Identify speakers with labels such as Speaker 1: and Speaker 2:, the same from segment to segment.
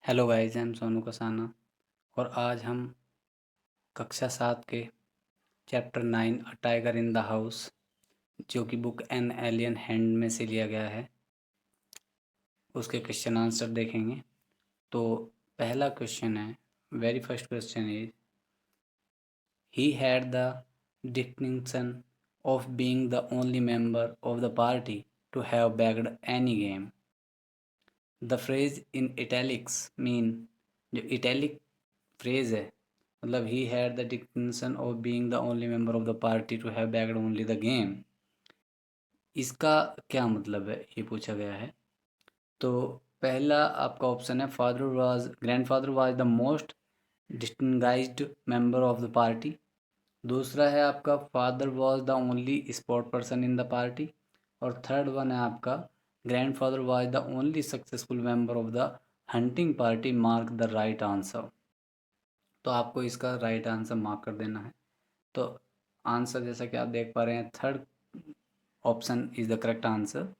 Speaker 1: Hello guys, I am Sonu Kasana और आज हम कक्षा 7 के chapter 9 a tiger in the house जो कि बुक एन एलियन हैंड में से लिया गया है उसके क्वेश्चन आंसर देखेंगे। तो पहला क्वेश्चन है, very first question is he had the distinction of being the only member of the party to have bagged any game. The phrase in italics mean, जो इटैलिक फ्रेज है मतलब he had the distinction of being the only member of the party to have bagged only the game, इसका क्या मतलब है ये पूछा गया है। तो पहला आपका ऑप्शन है father was grandfather was the most distinguished member of the party. दूसरा है आपका father was the only sport person in the party. और थर्ड वन है आपका grandfather was the only successful member of the hunting party. Mark the right answer. तो आपको इसका right answer mark कर देना है। तो आंसर जैसा कि आप देख पा रहे हैं, third option is the correct answer.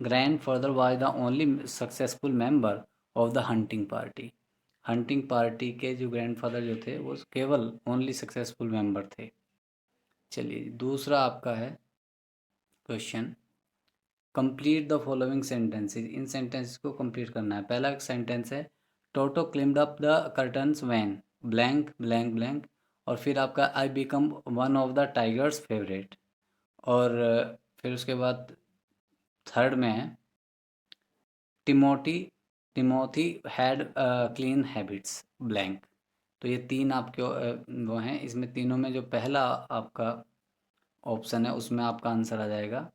Speaker 1: Grandfather was the only successful member of the hunting party. Hunting party के जो ग्रैंडफादर जो थे वो केवल ओनली सक्सेसफुल मेंबर थे। चलिए दूसरा आपका है question, complete the following sentences. इन सेंटेंसेस को कंप्लीट करना है। पहला सेंटेंस है Toto climbed up the curtains when blank blank blank. और फिर आपका I become one of the tiger's favourite. और फिर उसके बाद थर्ड में है Timothy Timothy had clean habits blank. तो ये तीन आपके वो हैं। इसमें तीनों में जो पहला आपका ऑप्शन है उसमें आपका आंसर आ जाएगा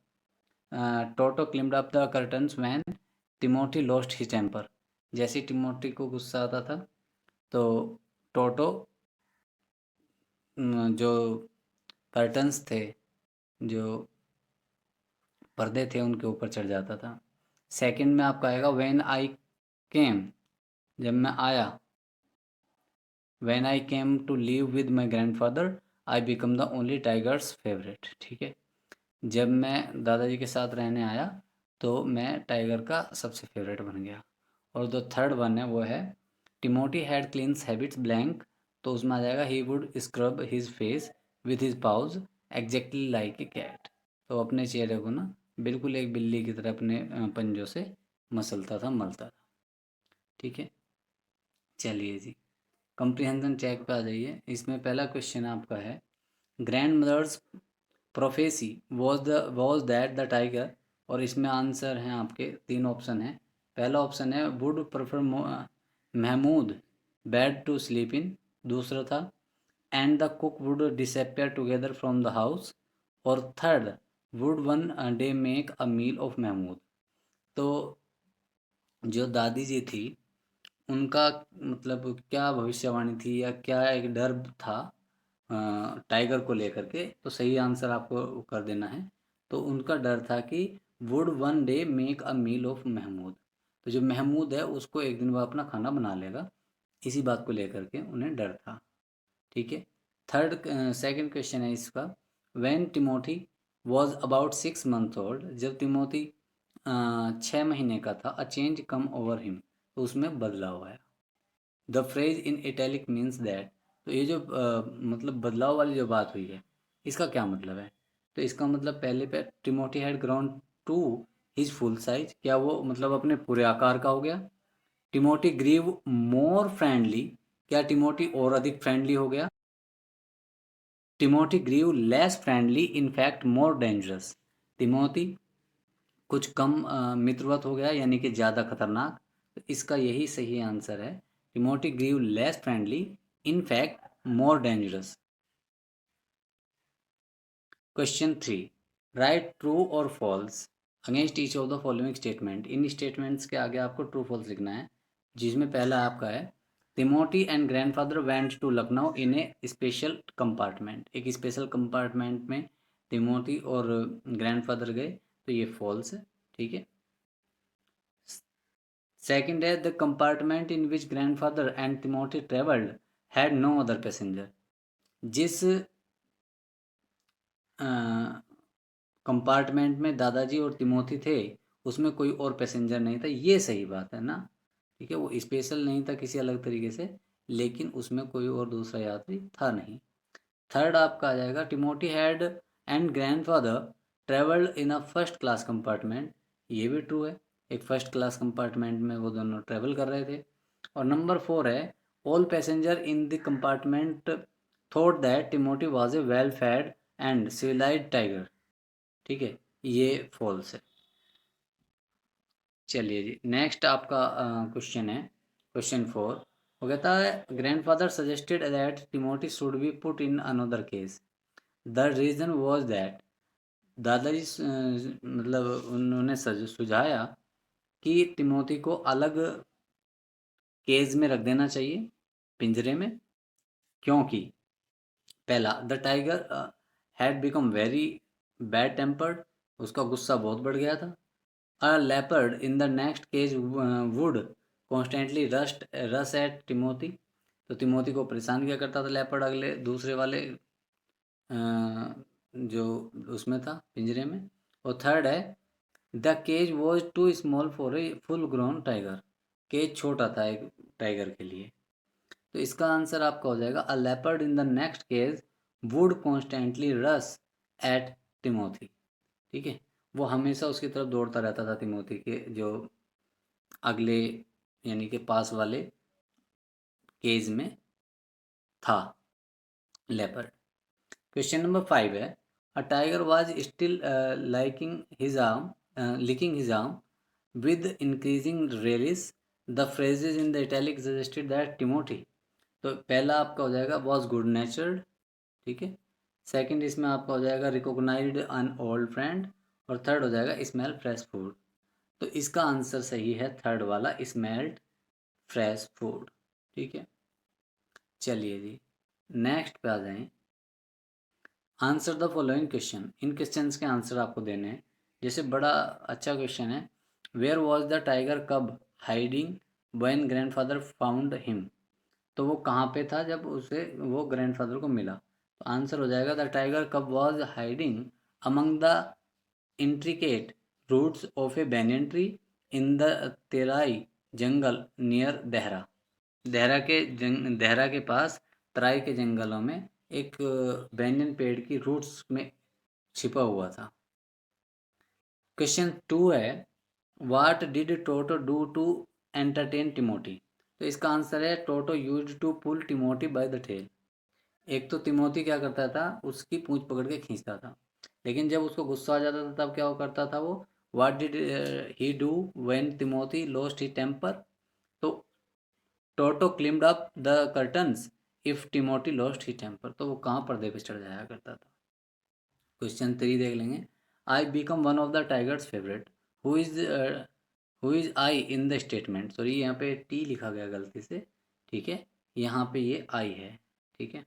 Speaker 1: Toto climbed up the curtains when Timothy lost his temper. जैसे ही टिमोथी को गुस्सा आता था तो टोटो जो कर्टन्स थे, जो पर्दे थे उनके ऊपर चढ़ जाता था। सेकंड में आपका आएगा व्हेन आई केम, जब मैं आया। When I came to live with my grandfather I become the only tiger's favourite. ठीक है, जब मैं दादाजी के साथ रहने आया तो मैं टाइगर का सबसे फेवरेट बन गया। और जो थर्ड वन है वो है Timothy had cleans habits blank. तो उसमें आ जाएगा he would scrub his face with his paws exactly like a cat. तो अपने चेहरे को ना बिल्कुल एक बिल्ली की तरह अपने पंजों से मसलता था, मलता था। ठीक है, चलिए जी कंप्रीहेंशन चेक पे आ जाइए। इसमें पहला क्वेश्चन आपका है grandmother's prophecy was that the tiger. और इसमें आंसर हैं आपके तीन ऑप्शन हैं। पहला ऑप्शन है would prefer Mahmood bed to sleep in. दूसरा था and the cook would disappear together from the house. और third would one day make a meal of Mahmood. तो जो दादी जी थी उनका मतलब क्या भविष्यवाणी थी या क्या एक डर था टाइगर को लेकर के। तो सही आंसर आपको कर देना है। तो उनका डर था कि would one day make a meal of Mahmood. तो जो महमूद है उसको एक दिन वह अपना खाना बना लेगा, इसी बात को लेकर के उन्हें डर था। ठीक है, थर्ड सेकंड क्वेश्चन है इसका when Timothy was about 6 month old. जब तिमोथी 6 महीने का था a change come over him, तो उसमें बदलाव आया। The phrase in italic means that. तो ये जो मतलब बदलाव वाली जो बात हुई है इसका क्या मतलब है। तो इसका मतलब पहले पे Timothy had grown to his full size, क्या वो मतलब अपने पूरे आकार का हो गया। टिमोथी ग्रीव मोर फ्रेंडली, क्या टिमोथी और अधिक फ्रेंडली हो गया। Timothy grew less friendly in fact more dangerous. टिमोथी कुछ कम मित्रवत हो गया यानी कि ज़्यादा खतरनाक। तो इसका यही सही आंसर है Timothy grew less friendly in fact more dangerous. Question 3, write true और false against each of the following statement. इन स्टेटमेंट्स के आगे आपको ट्रू फॉल्स लिखना है, जिसमें पहला आपका है Timothy and grandfather went to Lucknow in a special compartment. एक स्पेशल कंपार्टमेंट में तिमोथी और ग्रैंडफादर गए, तो ये फॉल्स है। ठीक है, सेकंड है the compartment in which grandfather and Timothy travelled had no other passenger. जिस कंपार्टमेंट में दादाजी और तिमोथी थे उसमें कोई और पैसेंजर नहीं था, ये सही बात है ना। ठीक है, वो स्पेशल नहीं था किसी अलग तरीके से, लेकिन उसमें कोई और दूसरा यात्री था नहीं। थर्ड आपका आ जाएगा, Timothy had and grandfather travelled in a first class compartment. ये भी ट्रू है, एक फर्स्ट क्लास कंपार्टमेंट में वो दोनों ट्रेवल कर रहे थे। और नंबर फोर है, all passenger in the compartment thought that Timothy was a well fed and civilised tiger. ठीक है, ये फॉल्स है। चलिए जी, नेक्स्ट आपका क्वेश्चन है, क्वेश्चन फोर। वो कहता है, grandfather suggested that Timothy should be put in another case. The reason was that, दादाजी मतलब उन्होंने सुझाया कि टिमोथी को अलग केज में रख देना चाहिए, पिंजरे में। क्योंकि पहला, the tiger had become very bad tempered, उसका गुस्सा बहुत बढ़ गया था। A leopard in the next cage would constantly rush at Timothy, तो तिमोथी को परेशान किया करता था लेपर्ड, अगले दूसरे वाले जो उसमें था पिंजरे में। और थर्ड है, the cage was too small for a full grown tiger, cage छोटा था एक टाइगर के लिए। तो इसका आंसर आपका हो जाएगा, a leopard in the next cage would constantly rush at Timothy. ठीक है, वो हमेशा उसकी तरफ दौड़ता रहता था तिमोथी के जो अगले यानी कि पास वाले केज में था लेपर्ड। क्वेश्चन नंबर फाइव है, a tiger was still liking his arm licking his arm with increasing relish, the phrases in the italic suggested that Timothy. तो पहला आपका हो जाएगा वॉज गुड नेचर्ड। ठीक है, सेकंड इसमें आपका हो जाएगा रिकॉग्नाइज्ड एन ओल्ड फ्रेंड, और थर्ड हो जाएगा स्मेल फ्रेश फूड। तो इसका आंसर सही है थर्ड वाला, स्मेल्ड फ्रेश फूड। ठीक है, चलिए जी, नेक्स्ट पे आ जाएं। Answer the following question, in questions के आंसर आपको देने हैं। जैसे बड़ा अच्छा क्वेश्चन है, वेयर वॉज द टाइगर कब hiding when grandfather found him. तो वो कहाँ पे था जब उसे वो ग्रैंडफादर को मिला। तो आंसर हो जाएगा, the tiger cub was hiding among the intricate roots of a banyan tree in the Terai jungle near Dehra. Dehra के पास तराई के जंगलों में एक बैंगन पेड़ की रूट्स में छिपा हुआ था। क्वेश्चन टू है, what did Toto do to entertain Timothy. तो इसका आंसर है, Toto used to pull Timothy by the tail. एक तो तिमोथी क्या करता था, उसकी पूंछ पकड़ के खींचता था, लेकिन जब उसको गुस्सा आ जाता था तब क्या वो करता था, वो what did he do when Timothy lost he temper. तो Toto climbed up the curtains if Timothy lost he temper, तो वो कहाँ पर्दे पे चढ़ जाया करता था। क्वेश्चन थ्री देख लेंगे, आई become one of the tiger's favourite, who is who is I in the statement. Sorry, यहाँ पे टी लिखा गया गलती से। ठीक है, यहाँ पे ये आई है। ठीक है,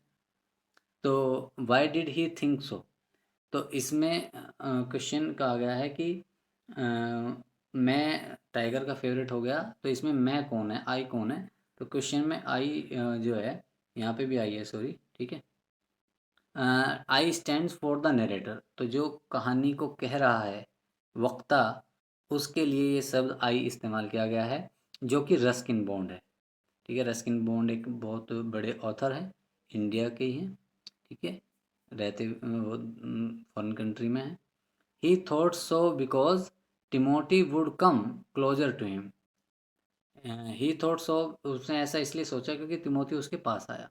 Speaker 1: तो why did he think so. तो इसमें क्वेश्चन कहा गया है कि अ, मैं टाइगर का फेवरेट हो गया, तो इसमें मैं कौन है, आई कौन है। तो क्वेश्चन में आई जो है, यहाँ पे भी आई है, सॉरी। ठीक है, आई स्टैंड्स फॉर द नरेटर, तो जो कहानी को कह रहा है वक्ता, उसके लिए ये शब्द आई इस्तेमाल किया गया है, जो कि रस्किन बॉन्ड है। ठीक है, रस्किन बॉन्ड एक बहुत बड़े ऑथर हैं, इंडिया के ही हैं। ठीक है, रहते वो फॉरेन कंट्री में है। He thought so because Timothy would come closer to him. He thought so, उसने ऐसा इसलिए सोचा क्योंकि तिमोथी उसके पास आया।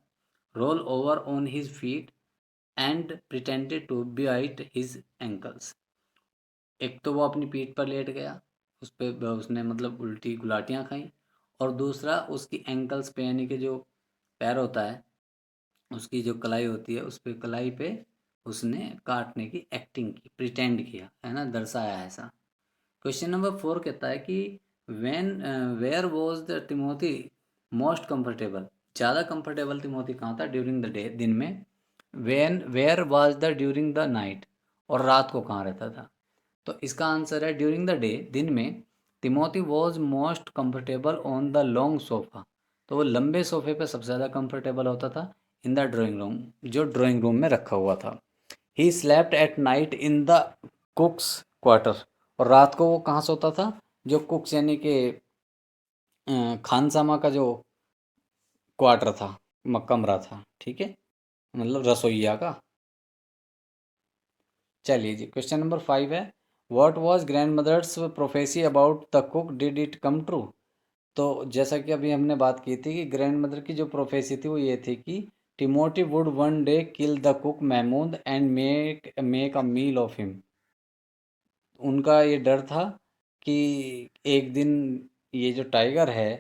Speaker 1: Roll over on his feet and pretended to bite his ankles. एक तो वो अपनी पीठ पर लेट गया, उस पे उसने मतलब उल्टी गुलाटियाँ खाई, और दूसरा उसकी एंकल्स पे यानी कि जो पैर होता है, उसकी जो कलाई होती है, उस पे कलाई पे उसने काटने की एक्टिंग की, प्रिटेंड किया, है ना, दर्शाया ऐसा। क्वेश्चन नंबर फोर कहता है कि when where was the Timothy most comfortable. ज़्यादा कंफर्टेबल टिमोथी कहाँ था ड्यूरिंग द डे, दिन में। Where was the during the night, और रात को कहाँ रहता था। तो इसका आंसर है, ड्यूरिंग द डे, दिन में Timothy was most comfortable on the long sofa. तो वो लंबे सोफे पे सबसे ज़्यादा कंफर्टेबल होता था, इन द ड्राइंग रूम, जो ड्राइंग रूम में रखा हुआ था। He slept at night in the कुक्स quarter, और रात को वो कहाँ सोता था, जो कुक्स यानी कि खानसामा का जो क्वार्टर था, कमरा था, ठीक है, मतलब रसोइया का। चलिए जी, क्वेश्चन नंबर 5 है, what was grandmother's prophecy about the cook, did it come true? तो जैसा कि अभी हमने बात की थी कि ग्रैंड मदर की जो प्रोफेसी थी वो ये थी कि Timothy would one day kill the cook Mahmood and make a meal of him. उनका ये डर था कि एक दिन ये जो टाइगर है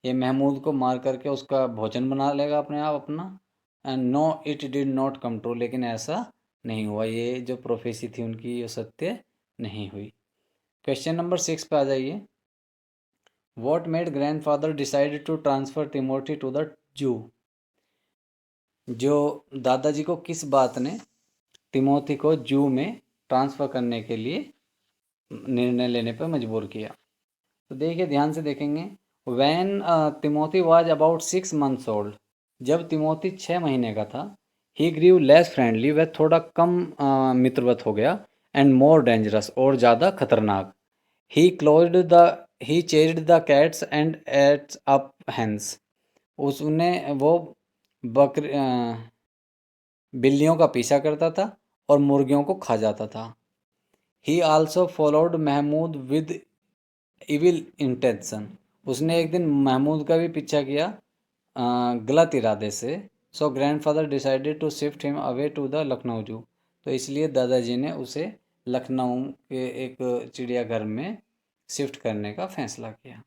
Speaker 1: ये महमूद को मार करके उसका भोजन बना लेगा अपने आप अपना। And no, it did not come true, लेकिन ऐसा नहीं हुआ, ये जो प्रोफेसी थी उनकी ये सत्य नहीं हुई। क्वेश्चन नंबर 6 पे आ जाइए, what made grandfather decide to transfer Timothy to the zoo? जो दादाजी को किस बात ने तिमोथी को जू में ट्रांसफ़र करने के लिए निर्णय लेने पर मजबूर किया? तो देखिए, ध्यान से देखेंगे, when Timothy was about 6 months old, जब तिमोथी 6 महीने का था, ही ग्रीव लेस फ्रेंडली, वह थोड़ा कम मित्रवत हो गया, एंड मोर डेंजरस, और ज़्यादा खतरनाक। He closed the he chased the cats and eats up hens, उसने वो बकरी बिल्लियों का पीछा करता था और मुर्गियों को खा जाता था। He also followed Mahmood with evil intention, उसने एक दिन महमूद का भी पीछा किया गलत इरादे से। So grandfather decided to shift him away to the Lucknow zoo, तो इसलिए दादाजी ने उसे लखनऊ के एक चिड़ियाघर में शिफ्ट करने का फैसला किया।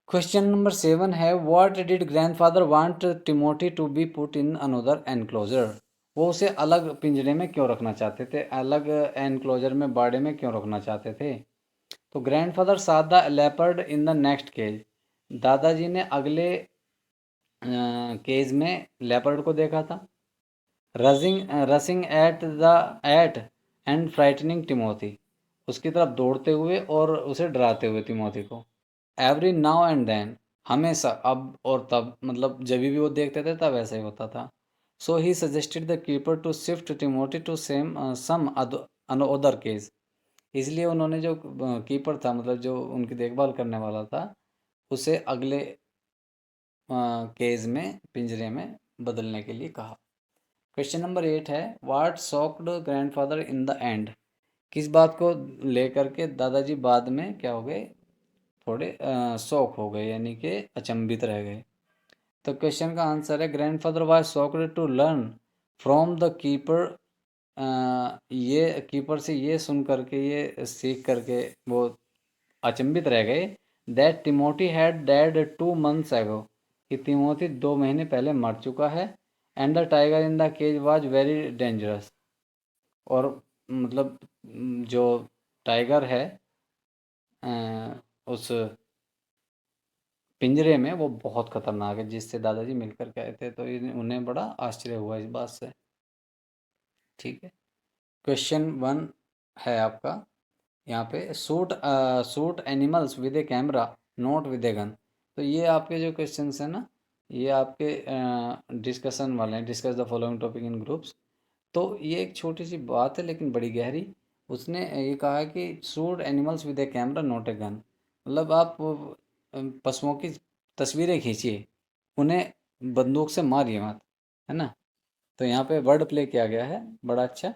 Speaker 1: क्वेश्चन नंबर 7 है, what did grandfather want Timothy to be put in another enclosure? वो उसे अलग पिंजरे में क्यों रखना चाहते थे, अलग एनक्लोजर में, बाड़े में क्यों रखना चाहते थे? तो grandfather saw the leopard in the next cage, दादाजी ने अगले केज में लेपर्ड को देखा था। Rushing at and frightening Timothy, उसकी तरफ दौड़ते हुए और उसे डराते हुए टिमोथी को। एवरी नाउ एंड देन, हमेशा, अब और तब, मतलब जब भी वो देखते थे तब ऐसा ही होता था। So he suggested the keeper to shift Timothy to some other cage, इसलिए उन्होंने जो कीपर था, मतलब जो उनकी देखभाल करने वाला था, उसे अगले केज में, पिंजरे में बदलने के लिए कहा। क्वेश्चन नंबर 8 है, what shocked grandfather in the end? किस बात को लेकर के दादाजी बाद में क्या हो गए, थोड़े शौक हो गए, यानी कि अचंभित रह गए? तो क्वेश्चन का आंसर है, grandfather was shocked to learn from the keeper, ये कीपर से ये सुन करके, ये सीख करके वो अचंभित रह गए, that Timothy had dead 2 months ago, कि तिमोथी 2 महीने पहले मर चुका है। And the tiger in the cage was very dangerous, और मतलब जो टाइगर है उस पिंजरे में वो बहुत खतरनाक है, जिससे दादाजी मिलकर के आए थे, तो उन्हें बड़ा आश्चर्य हुआ इस बात से। ठीक है, क्वेश्चन 1 है आपका यहाँ पे, shoot animals with A camera not with a gun. तो ये आपके जो क्वेश्चंस हैं ना, ये आपके डिस्कशन वाले हैं, discuss the following topic in groups. तो ये एक छोटी सी बात है लेकिन बड़ी गहरी। उसने ये कहा है कि shoot animals with A camera not a gun, मतलब आप पशुओं की तस्वीरें खींचिए, उन्हें बंदूक से मारिए मत, है ना। तो यहाँ पे वर्ड प्ले किया गया है बड़ा अच्छा।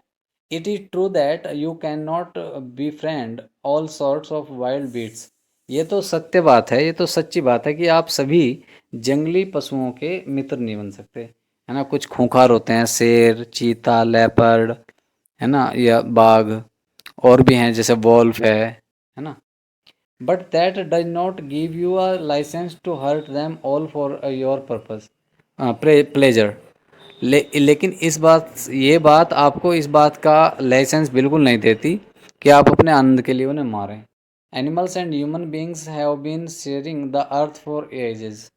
Speaker 1: It is true that you can not be friend all sorts of wild beasts, ये तो सत्य बात है, ये तो सच्ची बात है कि आप सभी जंगली पशुओं के मित्र नहीं बन सकते, है ना। कुछ खूंखार होते हैं, शेर, चीता, लेपर्ड, है ना, या बाघ, और भी हैं जैसे वॉल्फ है ना। But that does not give you a license to hurt them all for your purpose pleasure. लेकिन इस बात, ये बात आपको इस बात का लाइसेंस बिल्कुल नहीं देती कि आप अपने आनंद के लिए उन्हें मारें। Animals and human beings have been sharing the earth for ages,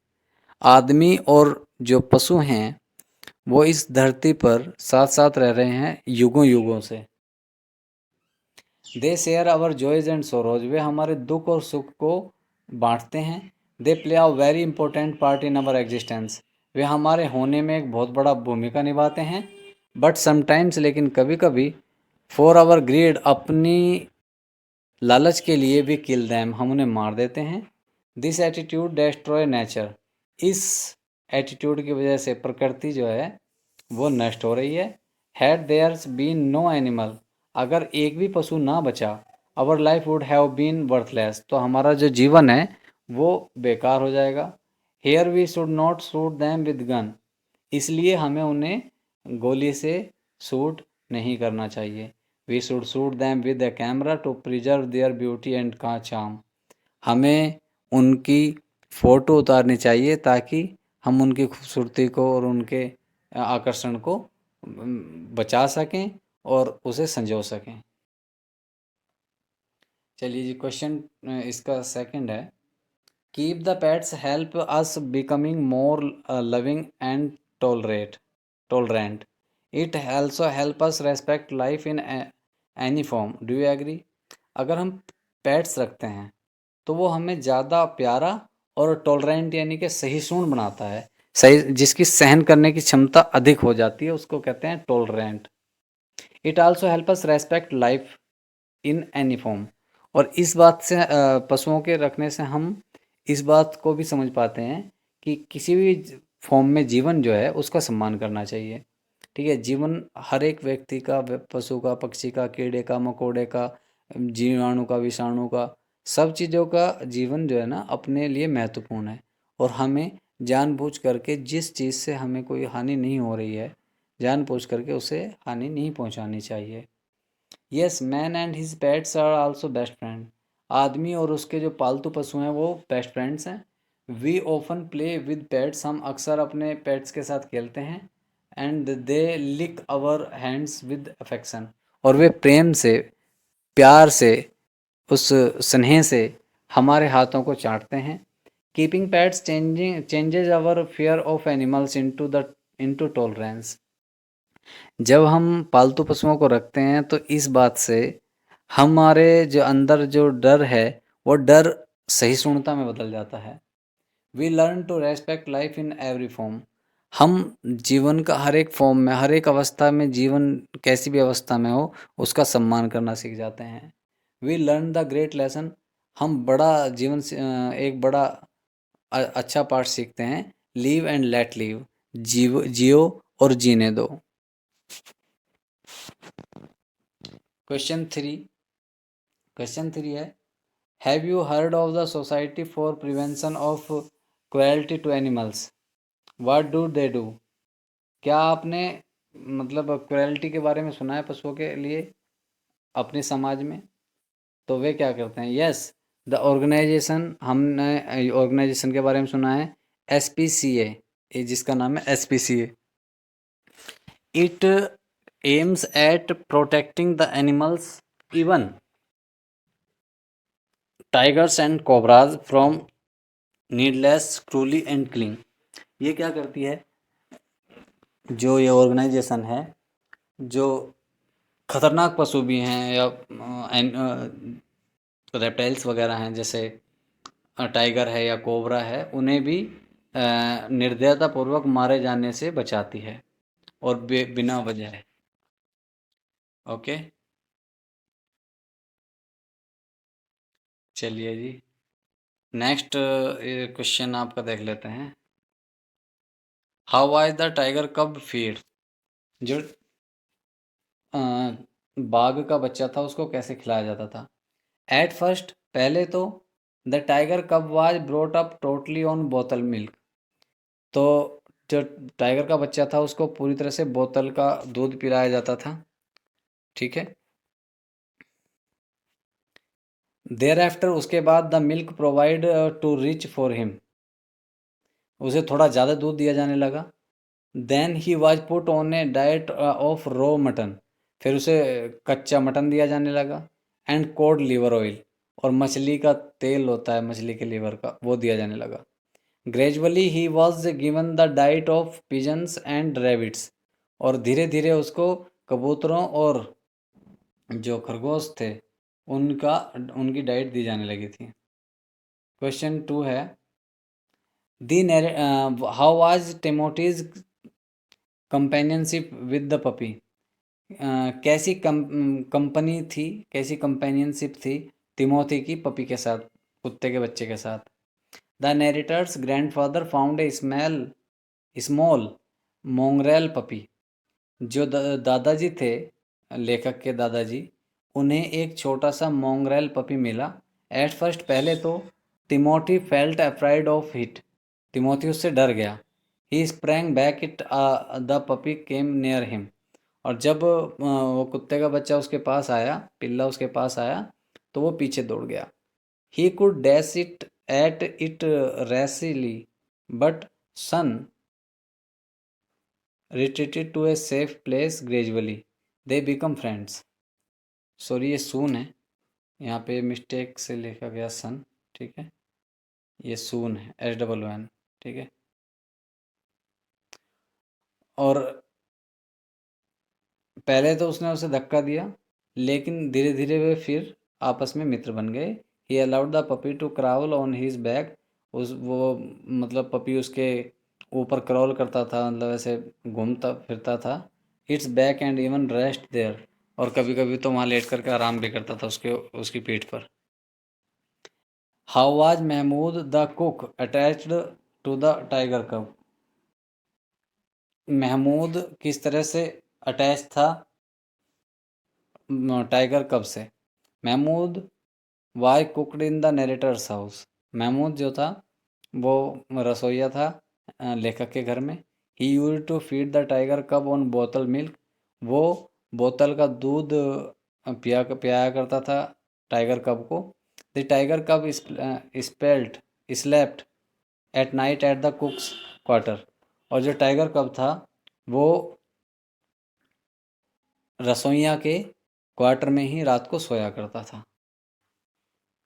Speaker 1: आदमी और जो पशु हैं वो इस धरती पर साथ साथ रह रहे हैं युगों युगों से। They share our joys and sorrows, वे हमारे दुख और सुख को बांटते हैं। They play a very important part in our existence, वे हमारे होने में एक बहुत बड़ा भूमिका निभाते हैं। बट समटाइम्स, लेकिन कभी कभी, फॉर आवर ग्रीड, अपनी लालच के लिए भी किल दैम, हम उन्हें मार देते हैं। This attitude destroy nature. इस एटीट्यूड की वजह से प्रकृति जो है वो नष्ट हो रही है। Had there's been no animal, अगर एक भी पशु ना बचा, our life would have been worthless, तो हमारा जो जीवन है वो बेकार हो जाएगा। Here we should not shoot them with gun, इसलिए हमें उन्हें गोली से शूट नहीं करना चाहिए। We should shoot them with a camera to preserve their beauty and का चार्म, हमें उनकी फ़ोटो उतारनी चाहिए ताकि हम उनकी खूबसूरती को और उनके आकर्षण को बचा सकें और उसे संजो सकें। चलिए जी, क्वेश्चन इसका सेकंड है, keep the pets help us becoming more loving and tolerant, it also help us respect life in any form, do you agree. अगर हम पेट्स रखते हैं तो वो हमें ज़्यादा प्यारा और टॉलरेंट यानी कि सहिष्णु बनाता है। सही, जिसकी सहन करने की क्षमता अधिक हो जाती है उसको कहते हैं tolerant. It also help us respect life in any form, और इस बात से पशुओं के रखने से हम इस बात को भी समझ पाते हैं कि किसी भी फॉर्म में जीवन जो है उसका सम्मान करना चाहिए। ठीक है, जीवन हर एक व्यक्ति का, पशु का, पक्षी का, कीड़े का, मकोड़े का, जीवाणु का, विषाणु का, सब चीज़ों का जीवन जो है ना अपने लिए महत्वपूर्ण है। और हमें जानबूझ करके जिस चीज़ से हमें कोई हानि नहीं हो रही है, जानबूझ करके उसे हानि नहीं पहुंचानी चाहिए। Yes, man and his pets are also best friend, आदमी और उसके जो पालतू पशु हैं वो बेस्ट फ्रेंड्स हैं। We often play with pets, हम अक्सर अपने पेट्स के साथ खेलते हैं। And they lick our hands with affection, और वे प्रेम से, प्यार से, उस स्नेह से हमारे हाथों को चाटते हैं। Keeping pets changes our fear of animals into tolerance, जब हम पालतू पशुओं को रखते हैं तो इस बात से हमारे जो अंदर जो डर है वो डर सहिष्णुता में बदल जाता है। We learn to respect life in every form, हम जीवन का हर एक फॉर्म में, हर एक अवस्था में, जीवन कैसी भी अवस्था में हो उसका सम्मान करना सीख जाते हैं। We learn the great lesson, हम बड़ा जीवन से एक बड़ा अच्छा पाठ सीखते हैं। लिव एंड लेट लिव, जियो और जीने दो। क्वेश्चन थ्री है, have you heard of the society for prevention of cruelty to animals, what do they do. क्या आपने मतलब क्रुएल्टी के बारे में सुना है पशुओं के लिए अपने समाज में, तो वे क्या करते हैं। यस, द ऑर्गेनाइजेशन, हमने ऑर्गेनाइजेशन के बारे में सुना है, SPCA, जिसका नाम है SPCA। It aims at protecting the animals, even tigers and cobras from needless cruelty and killing. ये क्या करती है, जो ये ऑर्गेनाइजेशन है, जो खतरनाक पशु भी हैं या रेप्टाइल्स वगैरह हैं, जैसे टाइगर है या कोबरा है, उन्हें भी निर्दयतापूर्वक मारे जाने से बचाती है और बिना वजह। ओके, चलिए जी, नेक्स्ट क्वेश्चन आपका देख लेते हैं। हाउ वाज द टाइगर कब फीड, जो बाघ का बच्चा था उसको कैसे खिलाया जाता था। एट फर्स्ट, पहले तो, द टाइगर कब was brought up totally on बोतल मिल्क, तो जो टाइगर का बच्चा था उसको पूरी तरह से बोतल का दूध पिलाया जाता था। ठीक है, देयर आफ्टर, उसके बाद, the milk provide to rich for him, उसे थोड़ा ज़्यादा दूध दिया जाने लगा। Then he was put on a diet of raw mutton, फिर उसे कच्चा मटन दिया जाने लगा। एंड कोड लीवर ऑयल, और मछली का तेल होता है मछली के लीवर का, वो दिया जाने लगा। Gradually he was given the diet of pigeons and rabbits, और धीरे धीरे उसको कबूतरों और जो खरगोश थे उनका उनकी डाइट दी जाने लगी थी। क्वेश्चन टू है, the how was Timothy's companionship with the puppy, कैसी कंपनी थी, कैसी कंपेनियनशिप थी तिमोथी की पपी के साथ, कुत्ते के बच्चे के साथ। The narrator's grandfather found a small mongrel puppy. जो दादाजी थे, लेखक के दादाजी, उन्हें एक छोटा सा मोंगरेल पपी मिला। एट फर्स्ट, पहले तो Timothy felt afraid of it. Timothy उससे डर गया। He sprang back it the puppy came near him. और जब वो कुत्ते का बच्चा उसके पास आया, पिल्ला उसके पास आया, तो वो पीछे दौड़ गया। He could dash it at it rashly, but sun retreated to a safe place gradually. They become friends. Sorry, ये सून है, यहाँ पे मिस्टेक से लिखा गया सन, ठीक है, ये सून है, SWN, ठीक है। और पहले तो उसने उसे धक्का दिया, लेकिन धीरे धीरे वे फिर आपस में मित्र बन गए। He allowed the puppy to crawl on his back. उस वो मतलब पपी उसके ऊपर क्रॉल करता था, मतलब ऐसे घूमता फिरता था। Its back and even rest there. और कभी कभी तो वहाँ लेट करके आराम भी करता था उसकी पीठ पर। How was Mahmood the cook attached to the tiger cub. Mahmood किस तरह से अटैच था टाइगर कब से। Mahmood why cooked in the narrator's house. Mahmood जो था वो रसोइया था लेखक के घर में। He use to feed the tiger cub on बोतल मिल्क। वो बोतल का दूध पियाया करता था टाइगर कब को। द टाइगर कब spelt slept at night at the कुक्स quarter. और जो टाइगर कब था वो रसोइया के क्वार्टर में ही रात को सोया करता था।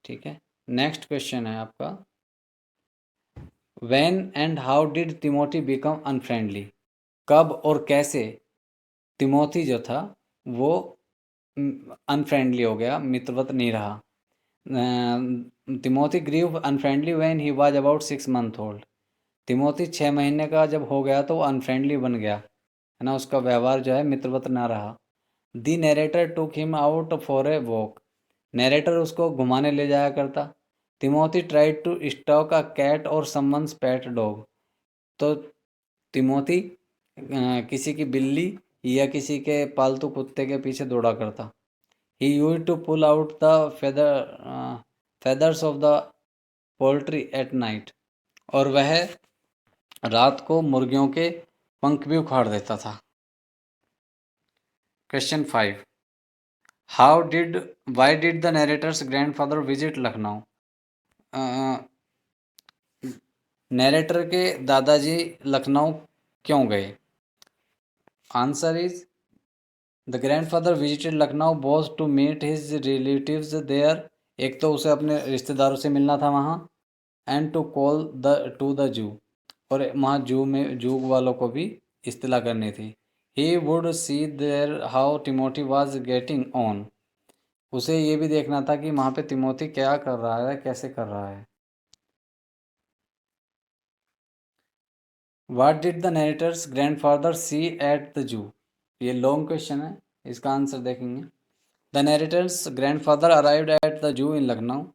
Speaker 1: ठीक है, नेक्स्ट क्वेश्चन है आपका, when and how did Timothy become unfriendly. कब और कैसे तिमोथी जो था वो अनफ्रेंडली हो गया, मित्रवत नहीं रहा। Timothy grew unfriendly when he was about 6 month old. Timothy 6 महीने का जब हो गया तो वो अनफ्रेंडली बन गया, है ना, उसका व्यवहार जो है मित्रवत ना रहा। The narrator took him out for a walk. Narrator उसको घुमाने ले जाया करता। Timothy tried to stalk a cat और समवन्स पेट डॉग। तो तिमोथी किसी की बिल्ली या किसी के पालतू कुत्ते के पीछे दौड़ा करता। He use to pull out the feathers of the poultry at night. और वह रात को मुर्गियों के पंख भी उखाड़ देता था। Question 5, how did why did the narrator's grandfather visit Lucknow. Narrator के दादाजी लखनऊ क्यों गए। Answer is the grandfather visited Lucknow because to meet his relatives there. एक तो उसे अपने रिश्तेदारों से मिलना था वहाँ, and to call the to the zoo. और वहाँ जू वालों को भी इत्तला करनी थी। He would see there how Timothy was getting on. उसे ये भी देखना था कि वहाँ पे तिमोथी क्या कर रहा है, कैसे कर रहा है। What did the narrator's grandfather see at the zoo. ये लॉन्ग क्वेश्चन है, इसका आंसर देखेंगे। The narrator's grandfather arrived at the zoo in Lucknow.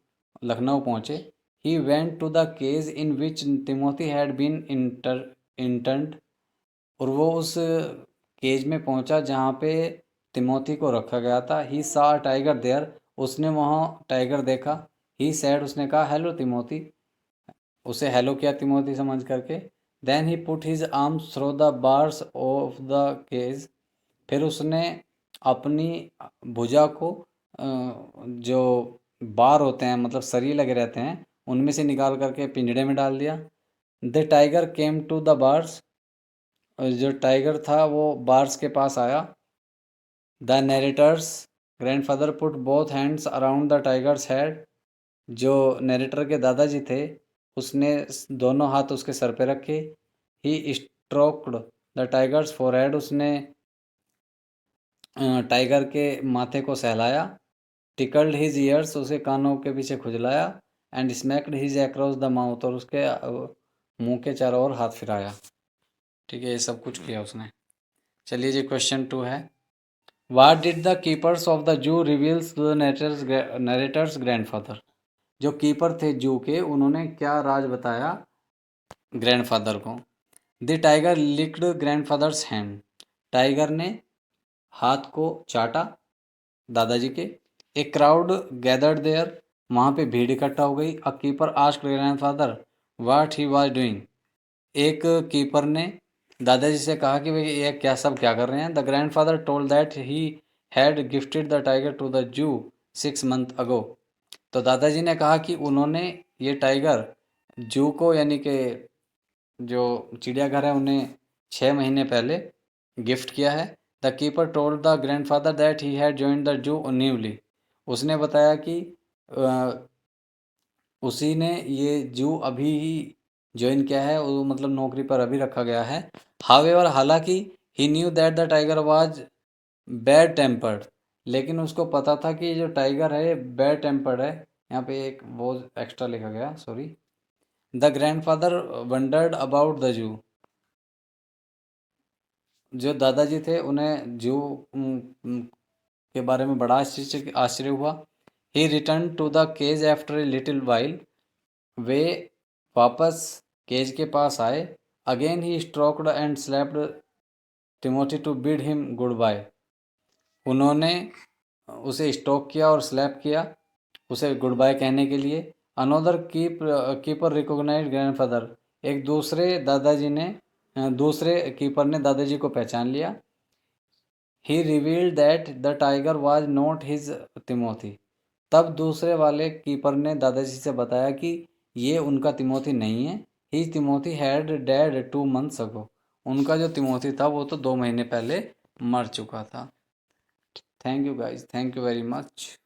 Speaker 1: Lucknow पहुँचे। He went to the cage in which Timothy had been interred. और वो उस cage में पहुंचा जहाँ पे तिमोथी को रखा गया था। ही सा टाइगर देयर। उसने वहाँ टाइगर देखा। ही सैड, उसने कहा हेलो तिमोथी। उसे हेलो किया तिमोथी समझ करके। Then he put his arms through the bars of the cage. फिर उसने अपनी भुजा को जो बार होते हैं, मतलब सरी लगे रहते हैं, उनमें से निकाल करके पिंजड़े में डाल दिया। The tiger came to the bars. जो टाइगर था वो बार्स के पास आया। The narrator's grandfather put both hands around the tiger's head. जो नरेटर के दादाजी थे उसने दोनों हाथ उसके सर पे रखे। ही स्ट्रोक्ड द टाइगर्स फॉरहेड। उसने टाइगर के माथे को सहलाया। Tickled his years. उसे कानों के पीछे खुजलाया। And smacked his across the mouth. और उसके मुंह के चारों ओर हाथ फिराया। ठीक है, ये सब कुछ किया उसने। चलिए जी, क्वेश्चन 2 है, what did the keepers of the zoo reveals to the narrator's grandfather. जो कीपर थे जू के, उन्होंने क्या राज बताया ग्रैंडफादर को। The tiger licked grandfather's hand. Tiger ने हाथ को चाटा दादाजी के। A crowd gathered there. वहां पे भीड़ इकट्ठा हो गई। A keeper asked grandfather what he was doing. एक कीपर ने दादाजी से कहा कि भाई ये क्या सब क्या कर रहे हैं। The grandfather told that he had gifted the tiger to the zoo 6 month ago. तो दादाजी ने कहा कि उन्होंने ये टाइगर जू को, यानी कि जो चिड़ियाघर है, उन्हें 6 महीने पहले गिफ्ट किया है। The keeper told the grandfather that he had joined the zoo newly. उसने बताया कि उसी ने ये जू अभी ही ज्वाइन किया है, वो मतलब नौकरी पर अभी रखा गया है। हावेवर, हालांकि he knew that the tiger was bad tempered, लेकिन उसको पता था कि जो टाइगर है बैड टेम्पर्ड है। यहाँ पे एक वो एक्स्ट्रा लिखा गया, sorry. The grandfather wandered about the zoo. जो दादाजी थे उन्हें जू के बारे में बड़ा आश्चर्य हुआ। He return to the cage after a little while. वे वापस केज के पास आए। Again he stroked and slapped Timothy to bid him goodbye. उन्होंने उसे स्टोक किया और स्लैप किया उसे गुड बाय कहने के लिए। Another keeper recognize grandfather. एक दूसरे दादाजी ने दूसरे कीपर ने दादाजी को पहचान लिया। He revealed that the tiger was not his Timothy. तब दूसरे वाले कीपर ने दादाजी से बताया कि ये उनका तिमोथी नहीं है। He Timothy had dead 2 months ago. उनका जो तिमोथी था वो तो 2 महीने पहले मर चुका था। Thank you guys, thank you very much.